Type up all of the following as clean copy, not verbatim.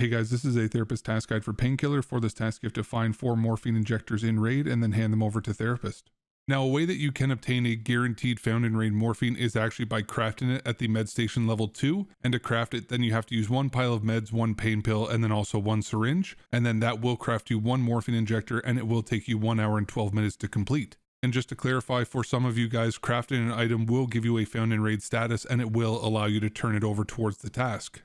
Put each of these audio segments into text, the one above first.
Hey guys, this is a therapist task guide for Painkiller. For this task, you have to find 4 morphine injectors in RAID and then hand them over to therapist. Now, a way that you can obtain a guaranteed found in RAID morphine is actually by crafting it at the Medstation level 2. And to craft it, then you have to use 1 pile of meds, 1 pain pill, and then also 1 syringe. And then that will craft you 1 morphine injector, and it will take you 1 hour and 12 minutes to complete. And just to clarify, for some of you guys, crafting an item will give you a found in RAID status, and it will allow you to turn it over towards the task.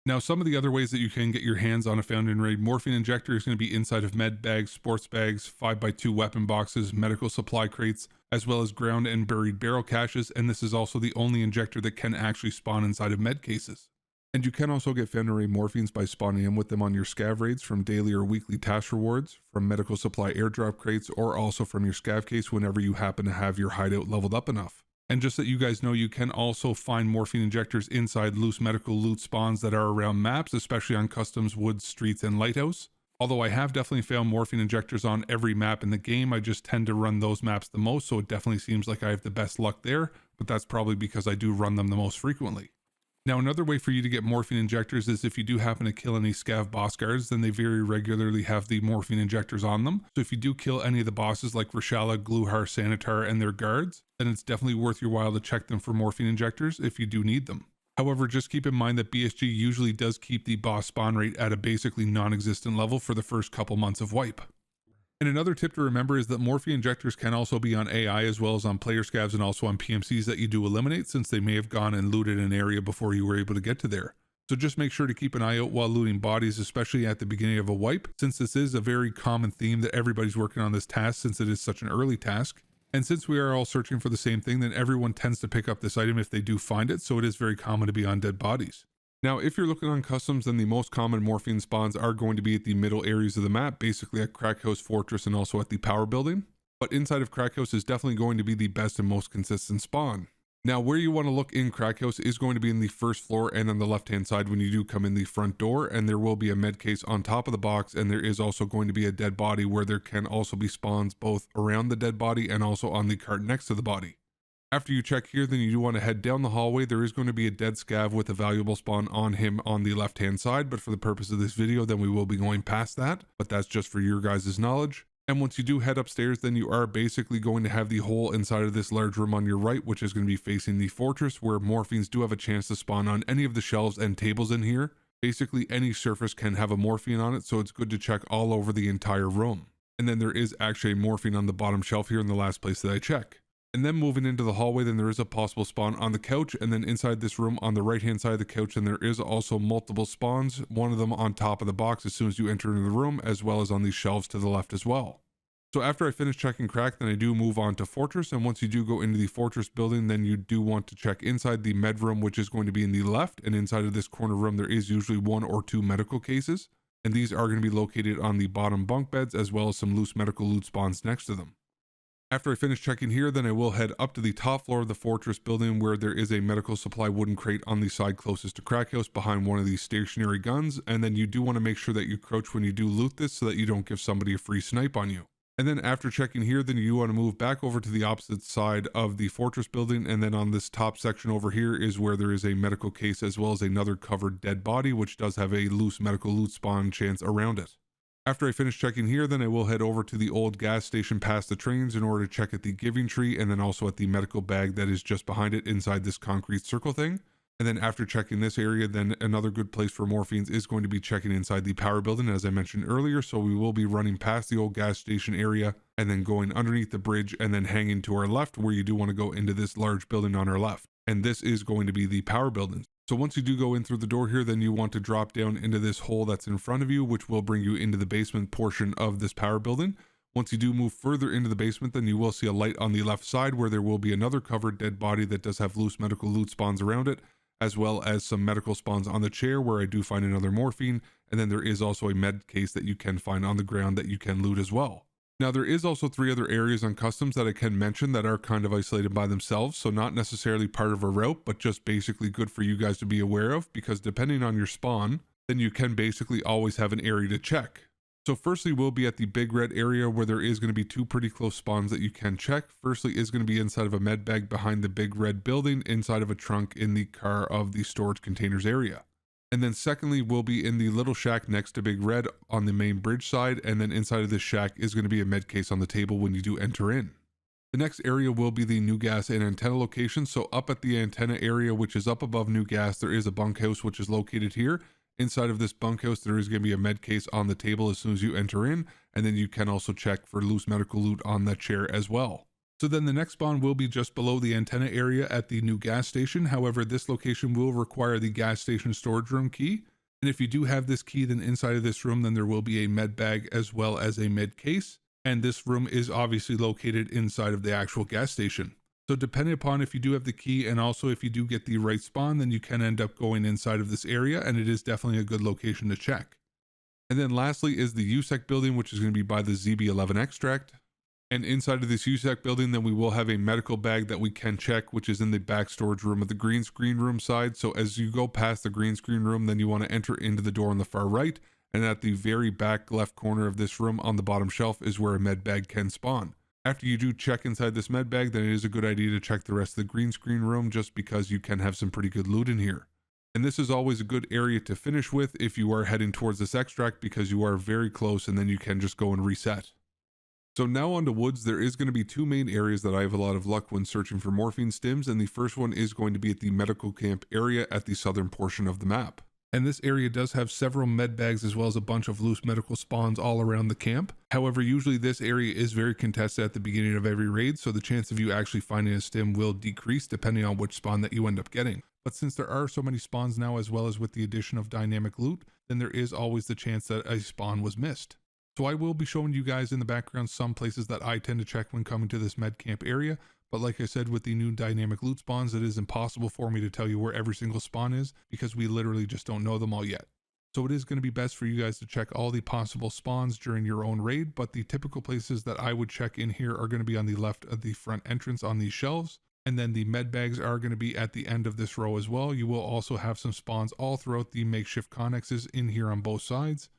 Now, some of the other ways that you can get your hands on a found in RAID morphine injector is going to be inside of med bags, sports bags, 5x2 weapon boxes, medical supply crates, as well as ground and buried barrel caches, and this is also the only injector that can actually spawn inside of med cases. And you can also get found in RAID morphines by spawning in with them on your scav raids from daily or weekly task rewards, from medical supply airdrop crates, or also from your scav case whenever you happen to have your hideout leveled up enough. And just that you guys know, you can also find morphine injectors inside loose medical loot spawns that are around maps, especially on customs, woods, streets, and lighthouse. Although I have definitely found morphine injectors on every map in the game, I just tend to run those maps the most, so it definitely seems like I have the best luck there, but that's probably because I do run them the most frequently. Now, another way for you to get morphine injectors is if you do happen to kill any scav boss guards, then they very regularly have the morphine injectors on them. So if you do kill any of the bosses like Rashala, Gluhar, Sanitar, and their guards, then it's definitely worth your while to check them for morphine injectors if you do need them. However, just keep in mind that BSG usually does keep the boss spawn rate at a basically non-existent level for the first couple months of wipe. And another tip to remember is that morphine injectors can also be on AI as well as on player scavs and also on PMCs that you do eliminate, since they may have gone and looted an area before you were able to get to there. So just make sure to keep an eye out while looting bodies, especially at the beginning of a wipe, since this is a very common theme that everybody's working on this task since it is such an early task. And since we are all searching for the same thing, then everyone tends to pick up this item if they do find it, so it is very common to be on dead bodies. Now, if you're looking on customs, then the most common morphine spawns are going to be at the middle areas of the map, basically at Crack House, Fortress, and also at the Power Building. But inside of Crack House is definitely going to be the best and most consistent spawn. Now, where you want to look in Crack House is going to be in the first floor and on the left-hand side when you do come in the front door, and there will be a med case on top of the box, and there is also going to be a dead body where there can also be spawns both around the dead body and also on the cart next to the body. After you check here, then you do want to head down the hallway. There is going to be a dead scav with a valuable spawn on him on the left-hand side, but for the purpose of this video, then we will be going past that, but that's just for your guys' knowledge. And once you do head upstairs, then you are basically going to have the hole inside of this large room on your right, which is going to be facing the fortress, where morphines do have a chance to spawn on any of the shelves and tables in here. Basically, any surface can have a morphine on it, so it's good to check all over the entire room. And then there is actually a morphine on the bottom shelf here in the last place that I check. And then moving into the hallway, then there is a possible spawn on the couch, and then inside this room on the right hand side of the couch, and there is also multiple spawns, one of them on top of the box as soon as you enter into the room, as well as on these shelves to the left as well. So after I finish checking Crack, then I do move on to Fortress, and once you do go into the Fortress building, then you do want to check inside the med room, which is going to be in the left, and inside of this corner room there is usually 1 or 2 medical cases, and these are going to be located on the bottom bunk beds as well as some loose medical loot spawns next to them. After I finish checking here, then I will head up to the top floor of the Fortress building, where there is a medical supply wooden crate on the side closest to Crack House behind one of these stationary guns, and then you do want to make sure that you crouch when you do loot this so that you don't give somebody a free snipe on you. And then after checking here, then you want to move back over to the opposite side of the Fortress building, and then on this top section over here is where there is a medical case as well as another covered dead body, which does have a loose medical loot spawn chance around it. After I finish checking here, then I will head over to the old gas station past the trains in order to check at the giving tree, and then also at the medical bag that is just behind it inside this concrete circle thing. And then after checking this area, then another good place for morphines is going to be checking inside the power building, as I mentioned earlier. So we will be running past the old gas station area and then going underneath the bridge and then hanging to our left, where you do want to go into this large building on our left. And this is going to be the power building. So once you do go in through the door here, then you want to drop down into this hole that's in front of you, which will bring you into the basement portion of this power building. Once you do move further into the basement, then you will see a light on the left side where there will be another covered dead body that does have loose medical loot spawns around it, as well as some medical spawns on the chair where I do find another morphine. And then there is also a med case that you can find on the ground that you can loot as well. Now, there is also 3 other areas on customs that I can mention that are kind of isolated by themselves, so not necessarily part of a route, but just basically good for you guys to be aware of, because depending on your spawn, then you can basically always have an area to check. So firstly, we'll be at the big red area where there is going to be 2 pretty close spawns that you can check. Firstly is going to be inside of a med bag behind the big red building, inside of a trunk in the car of the storage containers area. And then secondly will be in the little shack next to Big Red on the main bridge side, and then inside of this shack is going to be a med case on the table when you do enter in. The next area will be the new gas and antenna location. So up at the antenna area, which is up above new gas, there is a bunkhouse which is located here. Inside of this bunkhouse, there is going to be a med case on the table as soon as you enter in, and then you can also check for loose medical loot on that chair as well. So then the next spawn will be just below the antenna area at the new gas station. However, this location will require the gas station storage room key. And if you do have this key, then inside of this room, then there will be a med bag as well as a med case. And this room is obviously located inside of the actual gas station. So depending upon if you do have the key and also if you do get the right spawn, then you can end up going inside of this area, and it is definitely a good location to check. And then lastly is the USEC building, which is going to be by the ZB11 extract. And inside of this USEC building, then we will have a medical bag that we can check, which is in the back storage room of the green screen room side. So as you go past the green screen room, then you want to enter into the door on the far right. And at the very back left corner of this room on the bottom shelf is where a med bag can spawn. After you do check inside this med bag, then it is a good idea to check the rest of the green screen room, just because you can have some pretty good loot in here. And this is always a good area to finish with if you are heading towards this extract, because you are very close and then you can just go and reset. So now on to woods. There is going to be two main areas that I have a lot of luck when searching for morphine stims, and the first one is going to be at the medical camp area at the southern portion of the map. And this area does have several med bags as well as a bunch of loose medical spawns all around the camp. However, usually this area is very contested at the beginning of every raid, so the chance of you actually finding a stim will decrease depending on which spawn that you end up getting. But since there are so many spawns now, as well as with the addition of dynamic loot, then there is always the chance that a spawn was missed. So I will be showing you guys in the background some places that I tend to check when coming to this med camp area. But like I said, with the new dynamic loot spawns, it is impossible for me to tell you where every single spawn is, because we literally just don't know them all yet. So it is going to be best for you guys to check all the possible spawns during your own raid, but the typical places that I would check in here are going to be on the left of the front entrance on these shelves. And then the med bags are going to be at the end of this row as well. You will also have some spawns all throughout the makeshift connexes in here on both sides,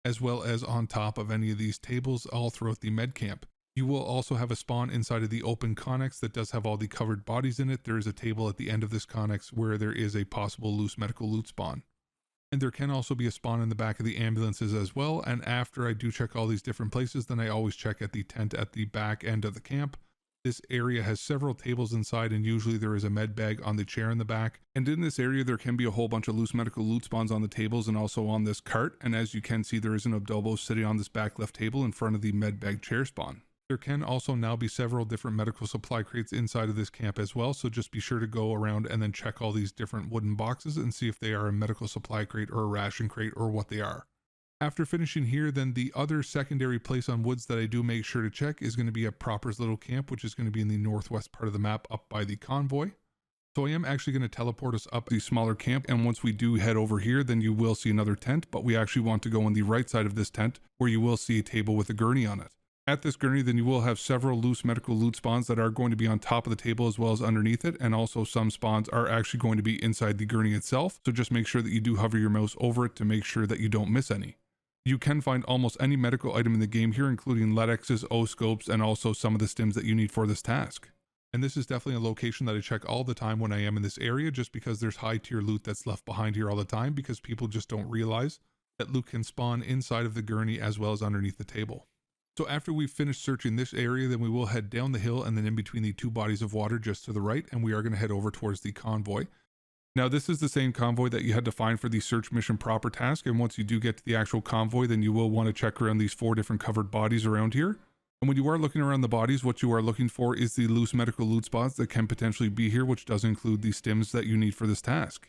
as well as on top of any of these tables all throughout the med camp. You will also have a spawn inside of the open connex that does have all the covered bodies in it. There is a table at the end of this connex where there is a possible loose medical loot spawn. And there can also be a spawn in the back of the ambulances as well. And after I do check all these different places, then I always check at the tent at the back end of the camp. This area has several tables inside, and usually there is a med bag on the chair in the back. And in this area, there can be a whole bunch of loose medical loot spawns on the tables and also on this cart. And as you can see, there is an Abdobo sitting on this back left table in front of the med bag chair spawn. There can also now be several different medical supply crates inside of this camp as well, so just be sure to go around and then check all these different wooden boxes and see if they are a medical supply crate or a ration crate or what they are. After finishing here, then the other secondary place on woods that I do make sure to check is going to be at Proper's little camp, which is going to be in the northwest part of the map up by the convoy. So I am actually going to teleport us up the smaller camp, and once we do head over here, then you will see another tent, but we actually want to go on the right side of this tent where you will see a table with a gurney on it. At this gurney, then you will have several loose medical loot spawns that are going to be on top of the table as well as underneath it, and also some spawns are actually going to be inside the gurney itself, so just make sure that you do hover your mouse over it to make sure that you don't miss any. You can find almost any medical item in the game here, including LEDXs, O-scopes, and also some of the stims that you need for this task. And this is definitely a location that I check all the time when I am in this area, just because there's high tier loot that's left behind here all the time, because people just don't realize that loot can spawn inside of the gurney as well as underneath the table. So after we've finished searching this area, then we will head down the hill and then in between the two bodies of water just to the right, and we are going to head over towards the convoy. Now this is the same convoy that you had to find for the search mission proper task, and once you do get to the actual convoy, then you will want to check around these 4 different covered bodies around here. And when you are looking around the bodies, what you are looking for is the loose medical loot spots that can potentially be here, which does include the stims that you need for this task.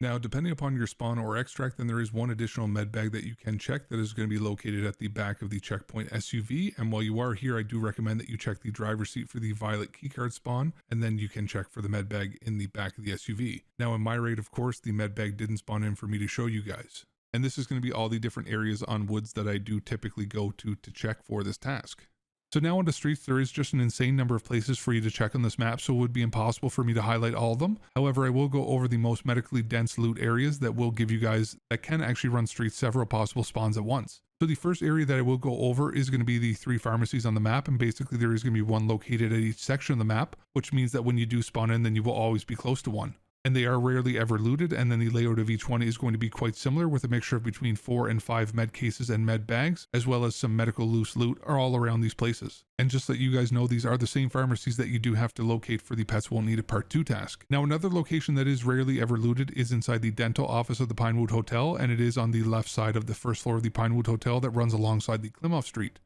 Now, depending upon your spawn or extract, then there is one additional med bag that you can check that is going to be located at the back of the checkpoint SUV. And while you are here, I do recommend that you check the driver's seat for the violet keycard spawn, and then you can check for the med bag in the back of the SUV. Now, in my raid, of course, the med bag didn't spawn in for me to show you guys. And this is going to be all the different areas on woods that I do typically go to check for this task. So now on the streets, there is just an insane number of places for you to check on this map, so it would be impossible for me to highlight all of them. However, I will go over the most medically dense loot areas that will give you guys, that can actually run streets, several possible spawns at once. So the first area that I will go over is going to be the 3 pharmacies on the map, and basically there is going to be one located at each section of the map, which means that when you do spawn in, then you will always be close to one. and they are rarely ever looted, and then the layout of each one is going to be quite similar with a mixture of between 4 and 5 med cases and med bags, as well as some medical loose loot are all around these places. And just so you guys know, these are the same pharmacies that you do have to locate for the Pets Won't Need It Part 2 task. Now another location that is rarely ever looted is inside the dental office of the Pinewood Hotel, and it is on the left side of the first floor of the Pinewood Hotel that runs alongside the Klimoff Street.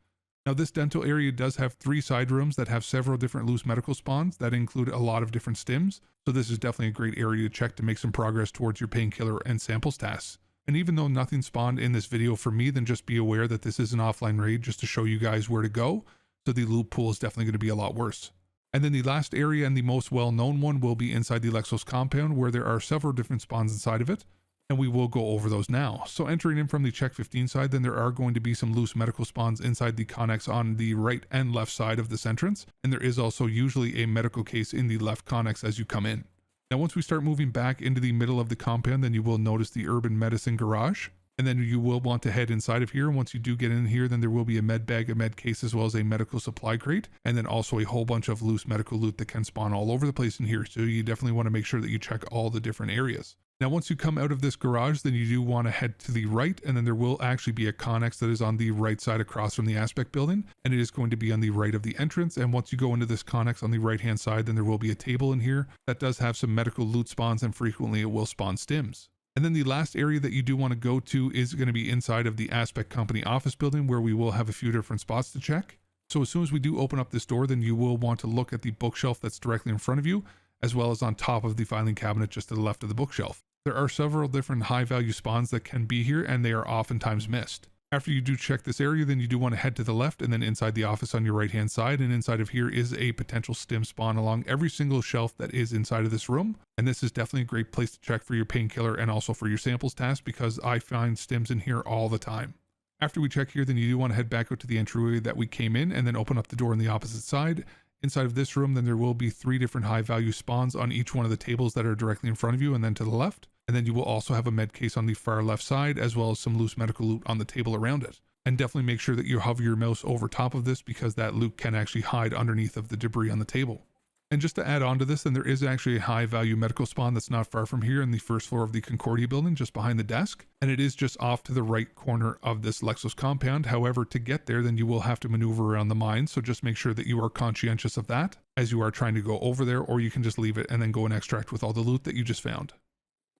Now this dental area does have 3 side rooms that have several different loose medical spawns that include a lot of different stims, so this is definitely a great area to check to make some progress towards your painkiller and samples tasks. And even though nothing spawned in this video for me, then just be aware that this is an offline raid just to show you guys where to go, so the loot pool is definitely going to be a lot worse. And then the last area and the most well-known one will be inside the Lexos compound, where there are several different spawns inside of it, and we will go over those now. So entering in from the Check 15 side, then there are going to be some loose medical spawns inside the Connex on the right and left side of this entrance, and there is also usually a medical case in the left Connex as you come in. Now once we start moving back into the middle of the compound, then you will notice the urban medicine garage, and then you will want to head inside of here. Once you do get in here, then there will be a med bag, a med case, as well as a medical supply crate, and then also a whole bunch of loose medical loot that can spawn all over the place in here, so you definitely want to make sure that you check all the different areas. Now once you come out of this garage, then you do want to head to the right, and then there will actually be a Connex that is on the right side across from the Aspect building, and it is going to be on the right of the entrance. And once you go into this Connex on the right hand side, then there will be a table in here that does have some medical loot spawns, and frequently it will spawn stims. And then the last area that you do want to go to is going to be inside of the Aspect Company office building, where we will have a few different spots to check. So as soon as we do open up this door, then you will want to look at the bookshelf that's directly in front of you, as well as on top of the filing cabinet just to the left of the bookshelf. There are several different high value spawns that can be here, and they are oftentimes missed. After you do check this area, then you do want to head to the left and then inside the office on your right hand side, and inside of here is a potential stim spawn along every single shelf that is inside of this room. And this is definitely a great place to check for your painkiller and also for your samples task, because I find stims in here all the time. After we check here, then you do want to head back out to the entryway that we came in, and then open up the door on the opposite side. Inside of this room, then there will be 3 different high value spawns on each one of the tables that are directly in front of you and then to the left. And then you will also have a med case on the far left side, as well as some loose medical loot on the table around it. And definitely make sure that you hover your mouse over top of this, because that loot can actually hide underneath of the debris on the table. And just to add on to this, then there is actually a high value medical spawn that's not far from here in the first floor of the Concordia building, just behind the desk. And it is just off to the right corner of this Lexos compound. However, to get there, then you will have to maneuver around the mine. So just make sure that you are conscientious of that as you are trying to go over there, or you can just leave it and then go and extract with all the loot that you just found.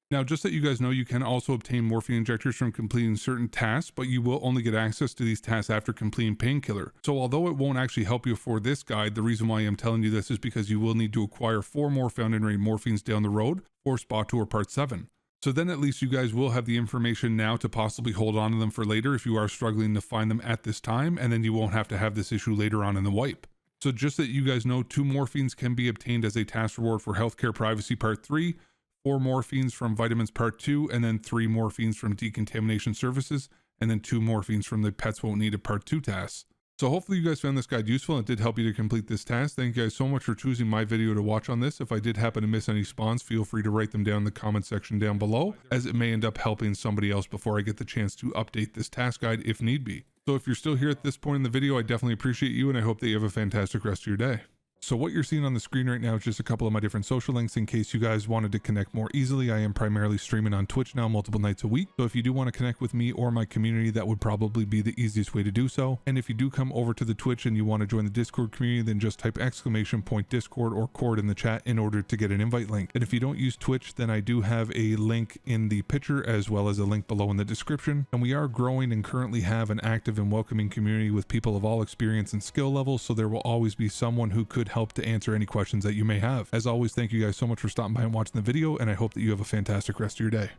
Now, just so you guys know, you can also obtain morphine injectors from completing certain tasks, but you will only get access to these tasks after completing Painkiller. So although it won't actually help you for this guide, the reason why I'm telling you this is because you will need to acquire 4 more found in raid morphines down the road for Spot 2 or Part 7. So then at least you guys will have the information now to possibly hold on to them for later if you are struggling to find them at this time, and then you won't have to have this issue later on in the wipe. So just that you guys know, 2 morphines can be obtained as a task reward for Healthcare Privacy Part 3, 4 morphines from Vitamins Part 2, and then 3 morphines from Decontamination Services, and then 2 morphines from the Pets Won't Need It Part 2 tasks. So hopefully you guys found this guide useful and it did help you to complete this task. Thank you guys so much for choosing my video to watch on this. If I did happen to miss any spawns, feel free to write them down in the comment section down below, as it may end up helping somebody else before I get the chance to update this task guide if need be. So if you're still here at this point in the video, I definitely appreciate you, and I hope that you have a fantastic rest of your day. So what you're seeing on the screen right now is just a couple of my different social links in case you guys wanted to connect more easily. I am primarily streaming on Twitch now multiple nights a week. So if you do want to connect with me or my community, that would probably be the easiest way to do so. And if you do come over to the Twitch and you want to join the Discord community, then just type !Discord or cord in the chat in order to get an invite link. And if you don't use Twitch, then I do have a link in the picture as well as a link below in the description. And we are growing and currently have an active and welcoming community with people of all experience and skill levels. So there will always be someone who could help to answer any questions that you may have. As always, thank you guys so much for stopping by and watching the video, and I hope that you have a fantastic rest of your day.